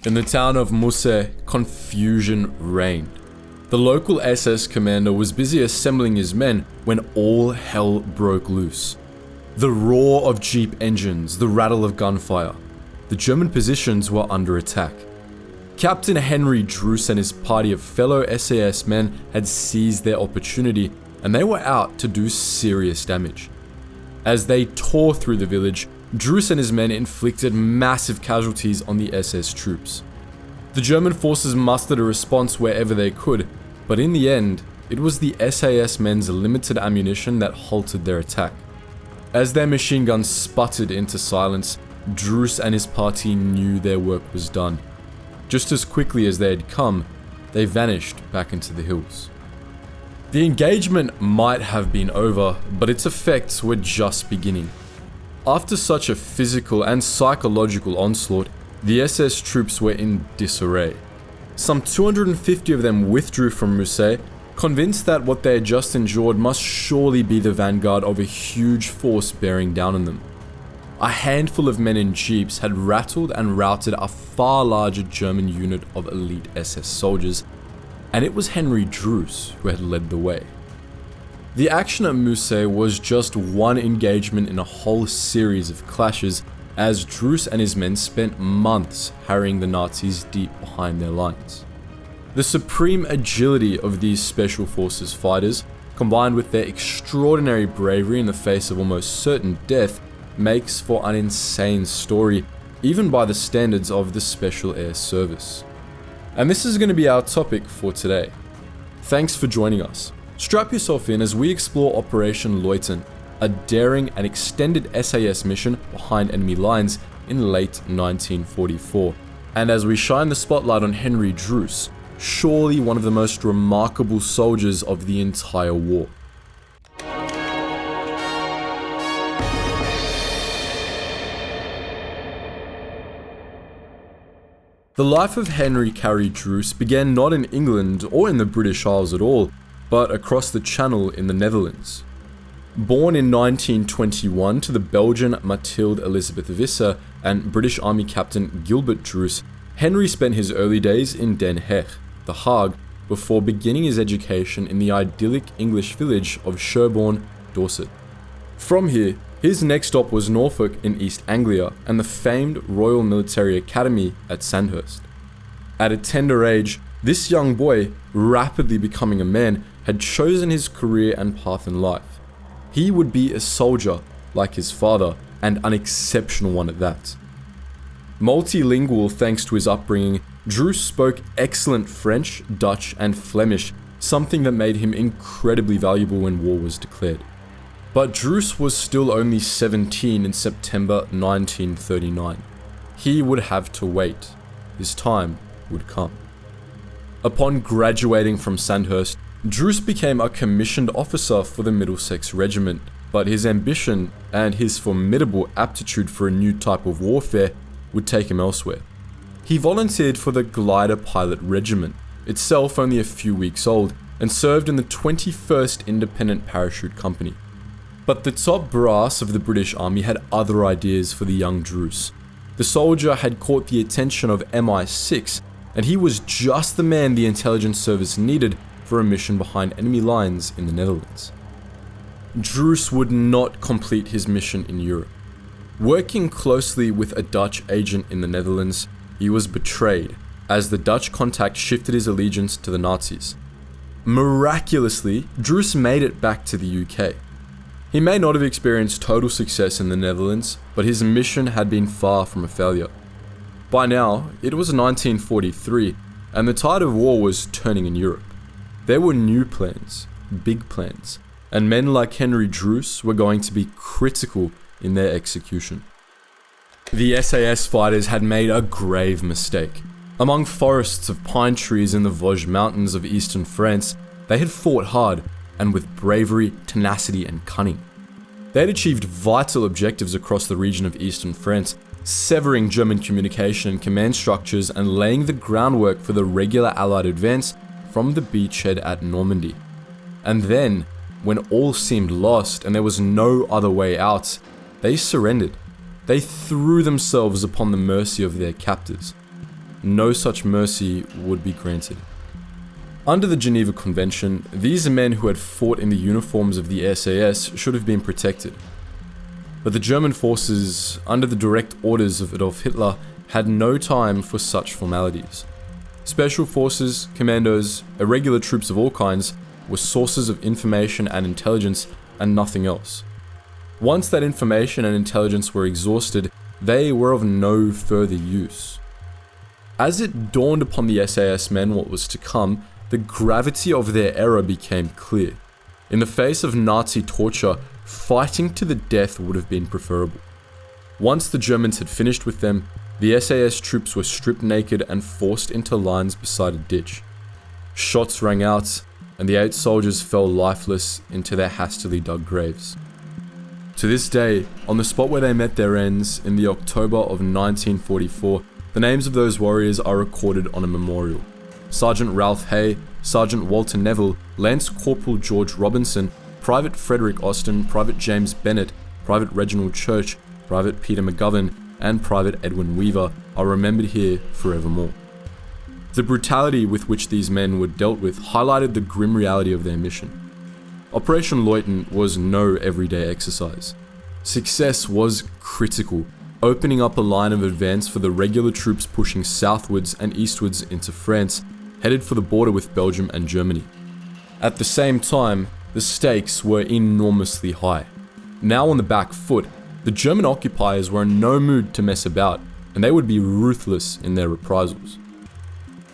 In the town of Musse, confusion reigned. The local SS commander was busy assembling his men when all hell broke loose. The roar of jeep engines, the rattle of gunfire. The German positions were under attack. Captain Henry Druce and his party of fellow SAS men had seized their opportunity, and they were out to do serious damage. As they tore through the village, Druce and his men inflicted massive casualties on the SS troops. The German forces mustered a response wherever they could, but in the end, it was the SAS men's limited ammunition that halted their attack. As their machine guns sputtered into silence, Druce and his party knew their work was done. Just as quickly as they had come, they vanished back into the hills. The engagement might have been over, but its effects were just beginning. After such a physical and psychological onslaught, the SS troops were in disarray. Some 250 of them withdrew from Musse, convinced that what they had just endured must surely be the vanguard of a huge force bearing down on them. A handful of men in jeeps had rattled and routed a far larger German unit of elite SS soldiers, and it was Henry Druce who had led the way. The action at Musse was just one engagement in a whole series of clashes, as Druce and his men spent months harrying the Nazis deep behind their lines. The supreme agility of these special forces fighters, combined with their extraordinary bravery in the face of almost certain death, makes for an insane story, even by the standards of the Special Air Service. And this is going to be our topic for today. Thanks for joining us. Strap yourself in as we explore Operation Loyton, a daring and extended SAS mission behind enemy lines in late 1944. And as we shine the spotlight on Henry Druce, surely one of the most remarkable soldiers of the entire war. The life of Henry Carey Druce began not in England or in the British Isles at all, but across the Channel in the Netherlands. Born in 1921 to the Belgian Mathilde Elizabeth Visser and British Army Captain Gilbert Druce, Henry spent his early days in Den Haag, The Hague, before beginning his education in the idyllic English village of Sherborne, Dorset. From here, his next stop was Norfolk in East Anglia and the famed Royal Military Academy at Sandhurst. At a tender age, this young boy, rapidly becoming a man, had chosen his career and path in life. He would be a soldier, like his father, and an exceptional one at that. Multilingual thanks to his upbringing, Druce spoke excellent French, Dutch, and Flemish, something that made him incredibly valuable when war was declared. But Druce was still only 17 in September 1939. He would have to wait. His time would come. Upon graduating from Sandhurst, Druce became a commissioned officer for the Middlesex Regiment, but his ambition and his formidable aptitude for a new type of warfare would take him elsewhere. He volunteered for the Glider Pilot Regiment, itself only a few weeks old, and served in the 21st Independent Parachute Company. But the top brass of the British Army had other ideas for the young Druce. The soldier had caught the attention of MI6, and he was just the man the intelligence service needed for a mission behind enemy lines in the Netherlands. Druce would not complete his mission in Europe. Working closely with a Dutch agent in the Netherlands, he was betrayed, as the Dutch contact shifted his allegiance to the Nazis. Miraculously, Druce made it back to the UK. He may not have experienced total success in the Netherlands, but his mission had been far from a failure. By now, it was 1943, and the tide of war was turning in Europe. There were new plans, big plans, and men like Henry Druce were going to be critical in their execution. The SAS fighters had made a grave mistake. Among forests of pine trees in the Vosges Mountains of eastern France, they had fought hard, and with bravery, tenacity, and cunning. They had achieved vital objectives across the region of eastern France, severing German communication and command structures and laying the groundwork for the regular Allied advance from the beachhead at Normandy. And then, when all seemed lost and there was no other way out, they surrendered. They threw themselves upon the mercy of their captors. no such mercy would be granted. Under the Geneva Convention, these men who had fought in the uniforms of the SAS should have been protected. But the German forces, under the direct orders of Adolf Hitler, had no time for such formalities. Special forces, commandos, irregular troops of all kinds were sources of information and intelligence and nothing else. Once that information and intelligence were exhausted, they were of no further use. As it dawned upon the SAS men what was to come, the gravity of their error became clear. In the face of Nazi torture, fighting to the death would have been preferable. Once the Germans had finished with them, the SAS troops were stripped naked and forced into lines beside a ditch. Shots rang out, and the 8 soldiers fell lifeless into their hastily dug graves. To this day, on the spot where they met their ends in the October of 1944, the names of those warriors are recorded on a memorial. Sergeant Ralph Hay, Sergeant Walter Neville, Lance Corporal George Robinson, Private Frederick Austin, Private James Bennett, Private Reginald Church, Private Peter McGovern, and Private Edwin Weaver are remembered here forevermore. The brutality with which these men were dealt with highlighted the grim reality of their mission. Operation Loyton was no everyday exercise. Success was critical, opening up a line of advance for the regular troops pushing southwards and eastwards into France, headed for the border with Belgium and Germany. At the same time, the stakes were enormously high. Now on the back foot, the German occupiers were in no mood to mess about, and they would be ruthless in their reprisals.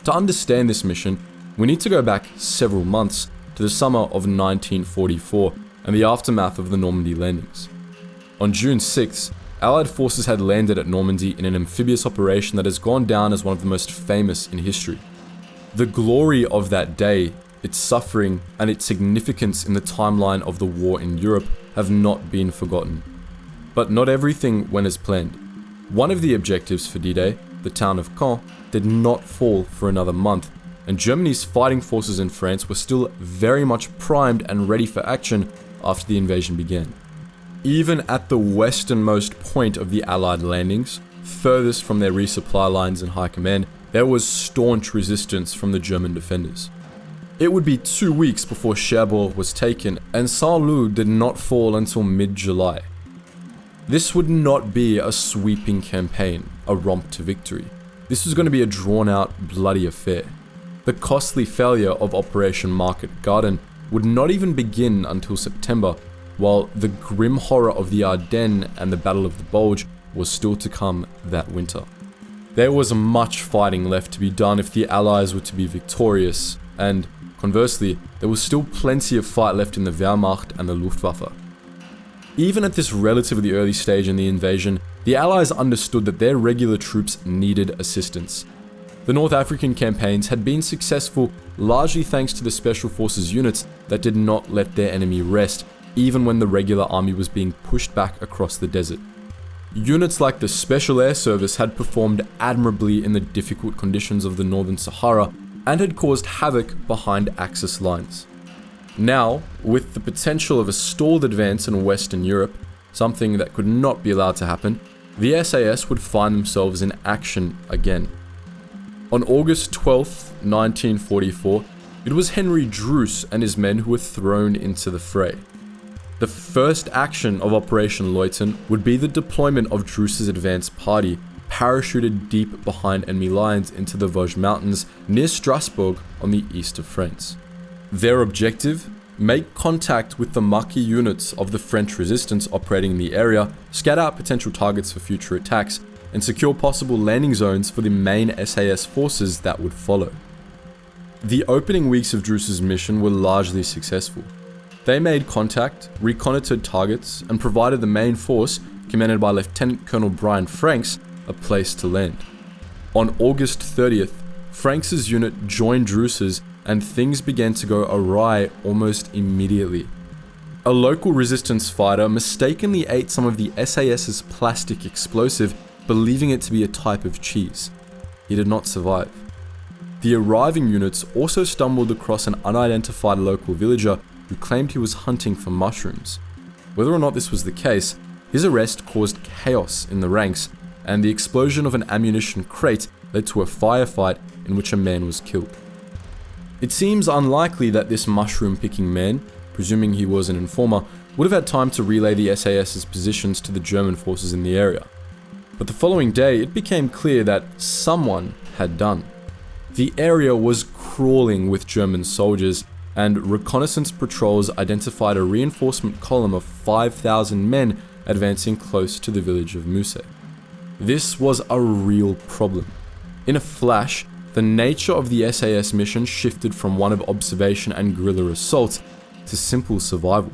To understand this mission, we need to go back several months to the summer of 1944 and the aftermath of the Normandy landings. On June 6th, Allied forces had landed at Normandy in an amphibious operation that has gone down as one of the most famous in history. The glory of that day, its suffering, and its significance in the timeline of the war in Europe have not been forgotten. But not everything went as planned. One of the objectives for D-Day, the town of Caen, did not fall for another month, and Germany's fighting forces in France were still very much primed and ready for action after the invasion began. Even at the westernmost point of the Allied landings, furthest from their resupply lines and high command, there was staunch resistance from the German defenders. It would be 2 weeks before Cherbourg was taken, and Saint-Lô did not fall until mid-July. This would not be a sweeping campaign, a romp to victory. This was going to be a drawn-out, bloody affair. The costly failure of Operation Market Garden would not even begin until September, while the grim horror of the Ardennes and the Battle of the Bulge was still to come that winter. There was much fighting left to be done if the Allies were to be victorious, and conversely, there was still plenty of fight left in the Wehrmacht and the Luftwaffe. Even at this relatively early stage in the invasion, the Allies understood that their regular troops needed assistance. The North African campaigns had been successful largely thanks to the Special Forces units that did not let their enemy rest, even when the regular army was being pushed back across the desert. Units like the Special Air Service had performed admirably in the difficult conditions of the Northern Sahara and had caused havoc behind Axis lines. Now, with the potential of a stalled advance in Western Europe, something that could not be allowed to happen, the SAS would find themselves in action again. On August 12, 1944, it was Henry Druce and his men who were thrown into the fray. The first action of Operation Loyton would be the deployment of Druce's advance party, parachuted deep behind enemy lines into the Vosges Mountains near Strasbourg on the east of France. Their objective? Make contact with the Maquis units of the French resistance operating in the area, scout out potential targets for future attacks, and secure possible landing zones for the main SAS forces that would follow. The opening weeks of Druce's mission were largely successful. They made contact, reconnoitred targets, and provided the main force, commanded by Lieutenant Colonel Brian Franks, a place to land. On August 30th, Franks' unit joined Druce's, and things began to go awry almost immediately. A local resistance fighter mistakenly ate some of the SAS's plastic explosive, believing it to be a type of cheese. He did not survive. The arriving units also stumbled across an unidentified local villager who claimed he was hunting for mushrooms. Whether or not this was the case, his arrest caused chaos in the ranks, and the explosion of an ammunition crate led to a firefight in which a man was killed. It seems unlikely that this mushroom-picking man, presuming he was an informer, would have had time to relay the SAS's positions to the German forces in the area. But the following day, it became clear that someone had done. The area was crawling with German soldiers, and reconnaissance patrols identified a reinforcement column of 5,000 men advancing close to the village of Mousse. This was a real problem. In a flash, the nature of the SAS mission shifted from one of observation and guerrilla assault to simple survival.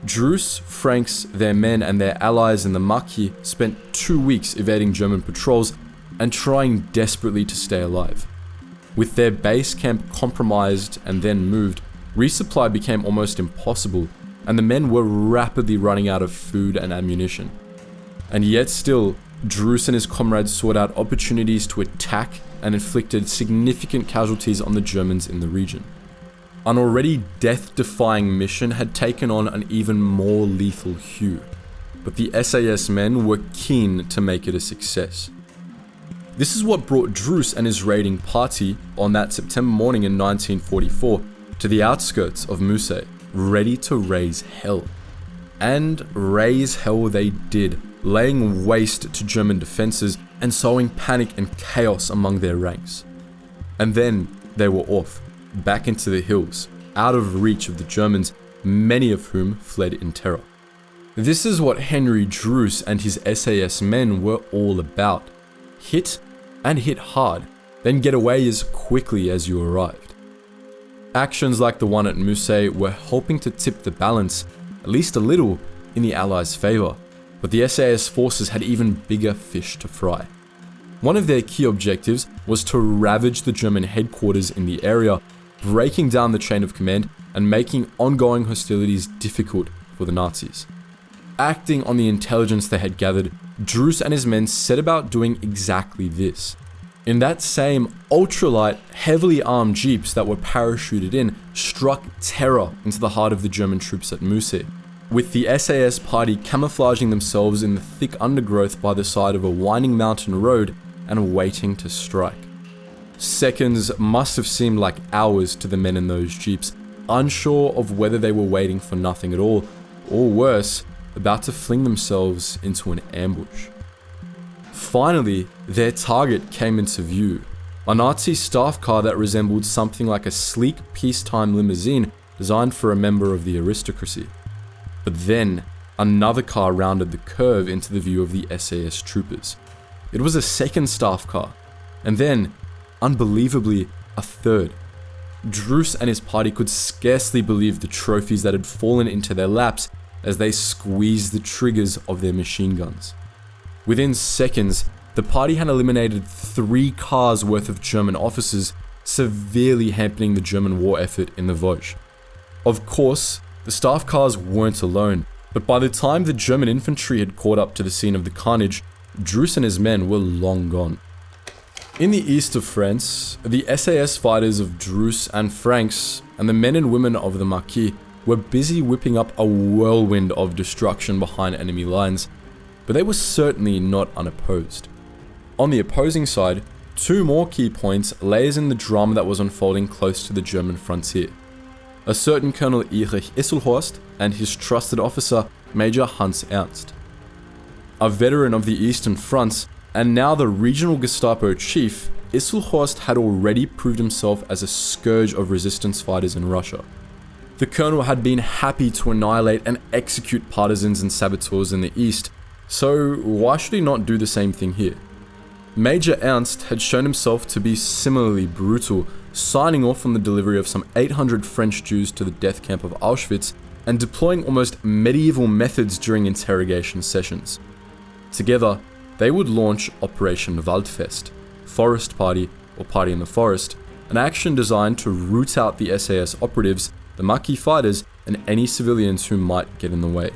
Druce, Franks, their men, and their allies in the Maquis spent 2 weeks evading German patrols and trying desperately to stay alive. With their base camp compromised and then moved, resupply became almost impossible, and the men were rapidly running out of food and ammunition. And yet still, Druce and his comrades sought out opportunities to attack and inflicted significant casualties on the Germans in the region. An already death-defying mission had taken on an even more lethal hue, but the SAS men were keen to make it a success. This is what brought Druce and his raiding party on that September morning in 1944 to the outskirts of Mousse, ready to raise hell. And raise hell they did, laying waste to German defenses and sowing panic and chaos among their ranks. And then they were off, back into the hills, out of reach of the Germans, many of whom fled in terror. This is what Henry Druce and his SAS men were all about. Hit and hit hard, then get away as quickly as you arrived. Actions like the one at Mousse were helping to tip the balance, at least a little, in the Allies' favour, but the SAS forces had even bigger fish to fry. One of their key objectives was to ravage the German headquarters in the area, breaking down the chain of command and making ongoing hostilities difficult for the Nazis. Acting on the intelligence they had gathered, Druce and his men set about doing exactly this. In that same ultralight, heavily armed jeeps that were parachuted in, struck terror into the heart of the German troops at Mousse, with the SAS party camouflaging themselves in the thick undergrowth by the side of a winding mountain road and waiting to strike. Seconds must have seemed like hours to the men in those jeeps, unsure of whether they were waiting for nothing at all, or worse, about to fling themselves into an ambush. Finally, their target came into view, a Nazi staff car that resembled something like a sleek peacetime limousine designed for a member of the aristocracy. But then, another car rounded the curve into the view of the SAS troopers. It was a second staff car, and then, unbelievably, a third. Druce and his party could scarcely believe the trophies that had fallen into their laps as they squeezed the triggers of their machine guns. Within seconds, the party had eliminated 3 cars worth of German officers, severely hampering the German war effort in the Vosges. Of course, the staff cars weren't alone, but by the time the German infantry had caught up to the scene of the carnage, Druce and his men were long gone. In the east of France, the SAS fighters of Druce and Franks and the men and women of the Maquis were busy whipping up a whirlwind of destruction behind enemy lines, but they were certainly not unopposed. On the opposing side, 2 more key points lays in the drama that was unfolding close to the German frontier. A certain Colonel Erich Isselhorst and his trusted officer, Major Hans Ernst. A veteran of the Eastern Fronts, and now the regional Gestapo chief, Isselhorst had already proved himself as a scourge of resistance fighters in Russia. The colonel had been happy to annihilate and execute partisans and saboteurs in the East, so why should he not do the same thing here? Major Ernst had shown himself to be similarly brutal, signing off on the delivery of some 800 French Jews to the death camp of Auschwitz and deploying almost medieval methods during interrogation sessions. Together, they would launch Operation Waldfest, Forest Party or Party in the Forest, an action designed to root out the SAS operatives, the Maquis fighters, and any civilians who might get in the way.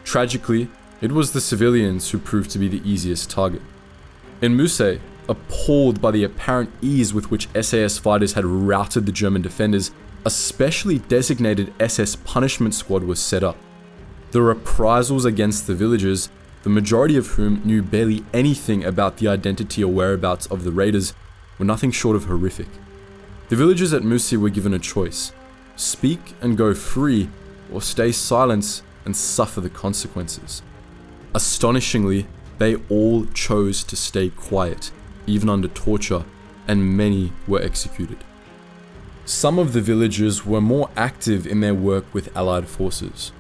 Tragically, it was the civilians who proved to be the easiest target. In Mousse, appalled by the apparent ease with which SAS fighters had routed the German defenders, a specially designated SS punishment squad was set up. The reprisals against the villagers, the majority of whom knew barely anything about the identity or whereabouts of the raiders, were nothing short of horrific. The villagers at Musi were given a choice: speak and go free, or stay silent and suffer the consequences. Astonishingly, they all chose to stay quiet, even under torture, and many were executed. Some of the villagers were more active in their work with Allied forces.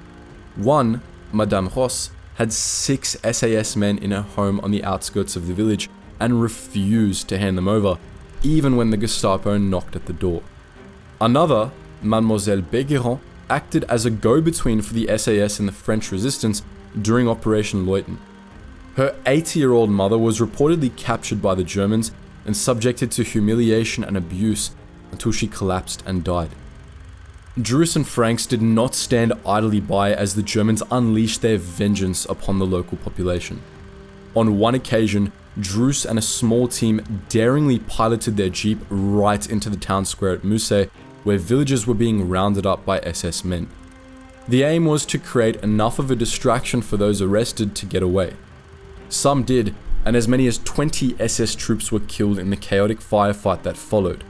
One, Madame Ross, had 6 SAS men in her home on the outskirts of the village and refused to hand them over, even when the Gestapo knocked at the door. Another, Mademoiselle Bégueron, acted as a go-between for the SAS and the French resistance during Operation Loyton. Her 80-year-old mother was reportedly captured by the Germans and subjected to humiliation and abuse until she collapsed and died. Druce and Franks did not stand idly by as the Germans unleashed their vengeance upon the local population. On one occasion, Druce and a small team daringly piloted their jeep right into the town square at Musset, where villagers were being rounded up by SS men. The aim was to create enough of a distraction for those arrested to get away. Some did, and as many as 20 SS troops were killed in the chaotic firefight that followed.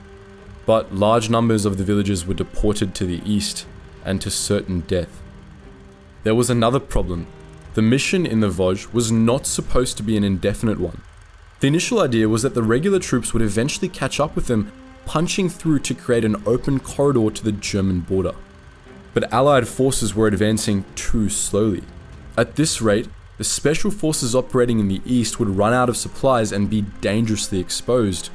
But large numbers of the villagers were deported to the east, and to certain death. There was another problem. The mission in the Vosges was not supposed to be an indefinite one. The initial idea was that the regular troops would eventually catch up with them, punching through to create an open corridor to the German border. But Allied forces were advancing too slowly. At this rate, the special forces operating in the east would run out of supplies and be dangerously exposed,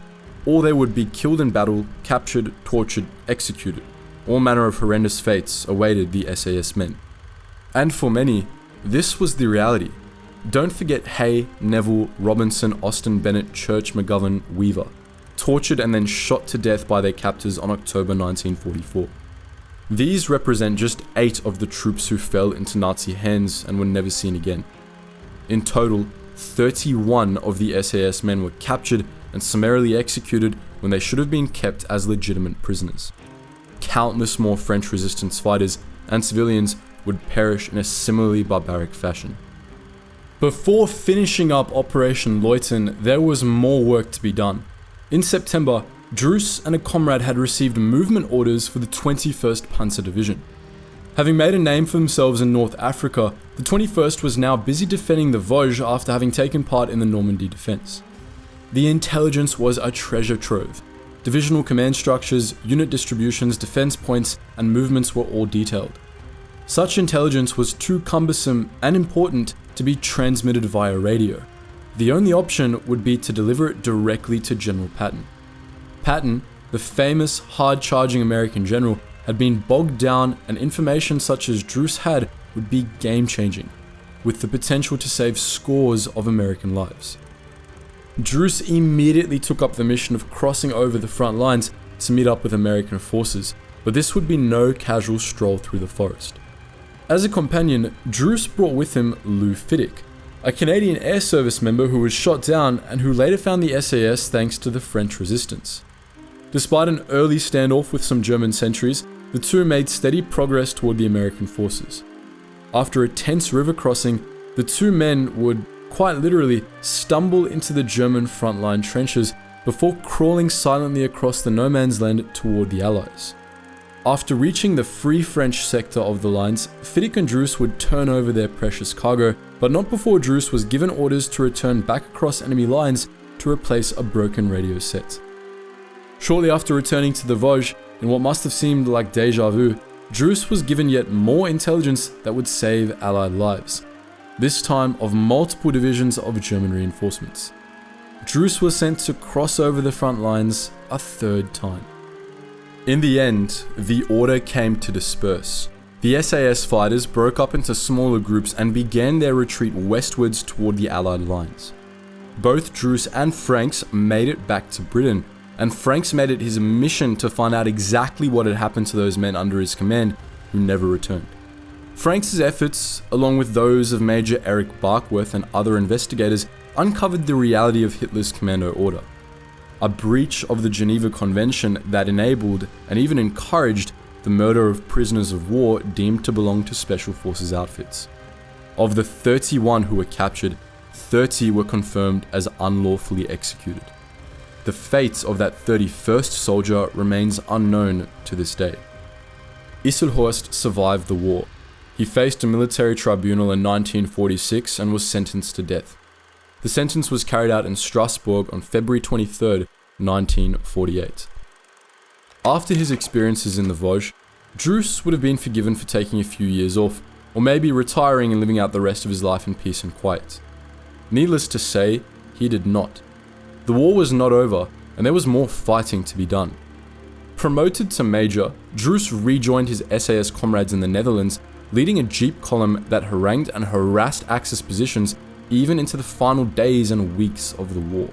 or they would be killed in battle, captured, tortured, executed. All manner of horrendous fates awaited the SAS men. And for many, this was the reality. Don't forget Hay, Neville, Robinson, Austin, Bennett, Church, McGovern, Weaver, tortured and then shot to death by their captors on October 1944. These represent just 8 of the troops who fell into Nazi hands and were never seen again. In total, 31 of the SAS men were captured and summarily executed when they should have been kept as legitimate prisoners. Countless more French resistance fighters and civilians would perish in a similarly barbaric fashion. Before finishing up Operation Loyton, there was more work to be done. In September, Druce and a comrade had received movement orders for the 21st Panzer Division. Having made a name for themselves in North Africa, the 21st was now busy defending the Vosges after having taken part in the Normandy defense. The intelligence was a treasure trove. Divisional command structures, unit distributions, defense points, and movements were all detailed. Such intelligence was too cumbersome and important to be transmitted via radio. The only option would be to deliver it directly to General Patton. Patton, the famous, hard-charging American general, had been bogged down, and information such as Druce had would be game-changing, with the potential to save scores of American lives. Druce immediately took up the mission of crossing over the front lines to meet up with American forces, but this would be no casual stroll through the forest. As a companion, Druce brought with him Lou Fiddick, a Canadian Air Service member who was shot down and who later found the SAS thanks to the French resistance. Despite an early standoff with some German sentries, the two made steady progress toward the American forces. After a tense river crossing, the two men would, quite literally, stumble into the German frontline trenches before crawling silently across the no man's land toward the Allies. After reaching the Free French sector of the lines, Fiddick and Druce would turn over their precious cargo, but not before Druce was given orders to return back across enemy lines to replace a broken radio set. Shortly after returning to the Vosges, in what must have seemed like deja vu, Druce was given yet more intelligence that would save Allied lives, this time of multiple divisions of German reinforcements. Druce was sent to cross over the front lines a third time. In the end, the order came to disperse. The SAS fighters broke up into smaller groups and began their retreat westwards toward the Allied lines. Both Druce and Franks made it back to Britain, and Franks made it his mission to find out exactly what had happened to those men under his command who never returned. Franks' efforts, along with those of Major Eric Barkworth and other investigators, uncovered the reality of Hitler's commando order, a breach of the Geneva Convention that enabled and even encouraged the murder of prisoners of war deemed to belong to special forces outfits. Of the 31 who were captured, 30 were confirmed as unlawfully executed. The fate of that 31st soldier remains unknown to this day. Isselhorst survived the war. He faced a military tribunal in 1946 and was sentenced to death. The sentence was carried out in Strasbourg on February 23, 1948. After his experiences in the Vosges, Druce would have been forgiven for taking a few years off, or maybe retiring and living out the rest of his life in peace and quiet. Needless to say, he did not. The war was not over, and there was more fighting to be done. Promoted to Major, Druce rejoined his SAS comrades in the Netherlands, leading a jeep column that harangued and harassed Axis positions even into the final days and weeks of the war.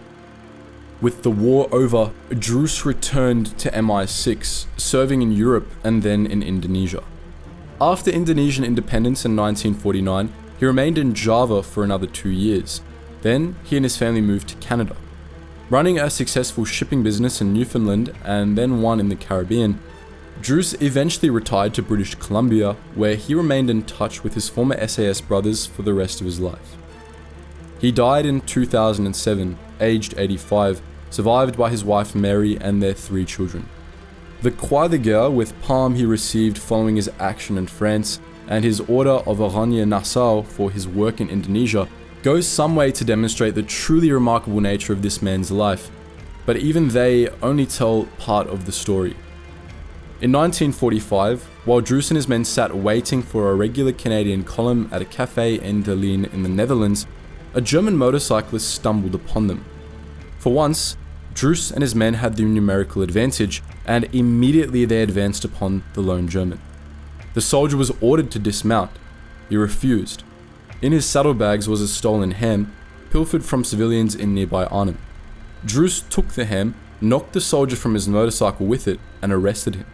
With the war over, Druce returned to MI6, serving in Europe and then in Indonesia. After Indonesian independence in 1949, he remained in Java for another 2 years. Then, he and his family moved to Canada. Running a successful shipping business in Newfoundland and then one in the Caribbean, Druce eventually retired to British Columbia, where he remained in touch with his former SAS brothers for the rest of his life. He died in 2007, aged 85, survived by his wife Mary and their 3 children. The Croix de Guerre with Palm he received following his action in France, and his Order of Oranje-Nassau for his work in Indonesia, goes some way to demonstrate the truly remarkable nature of this man's life, but even they only tell part of the story. In 1945, while Druce and his men sat waiting for a regular Canadian column at a cafe in Delin in the Netherlands, a German motorcyclist stumbled upon them. For once, Druce and his men had the numerical advantage, and immediately they advanced upon the lone German. The soldier was ordered to dismount. He refused. In his saddlebags was a stolen ham, pilfered from civilians in nearby Arnhem. Druce took the ham, knocked the soldier from his motorcycle with it, and arrested him.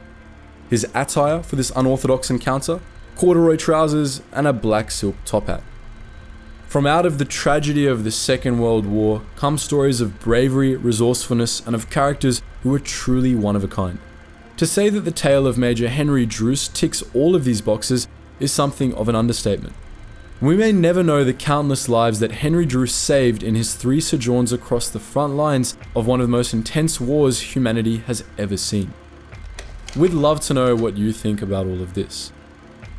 His attire for this unorthodox encounter? Corduroy trousers and a black silk top hat. From out of the tragedy of the Second World War come stories of bravery, resourcefulness, and of characters who were truly one of a kind. To say that the tale of Major Henry Druce ticks all of these boxes is something of an understatement. We may never know the countless lives that Henry Druce saved in his 3 sojourns across the front lines of one of the most intense wars humanity has ever seen. We'd love to know what you think about all of this.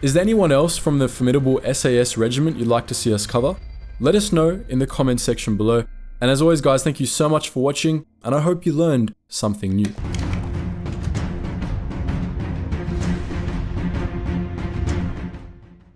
Is there anyone else from the Formidable SAS regiment you'd like to see us cover? Let us know in the comments section below. And as always guys, thank you so much for watching, and I hope you learned something new.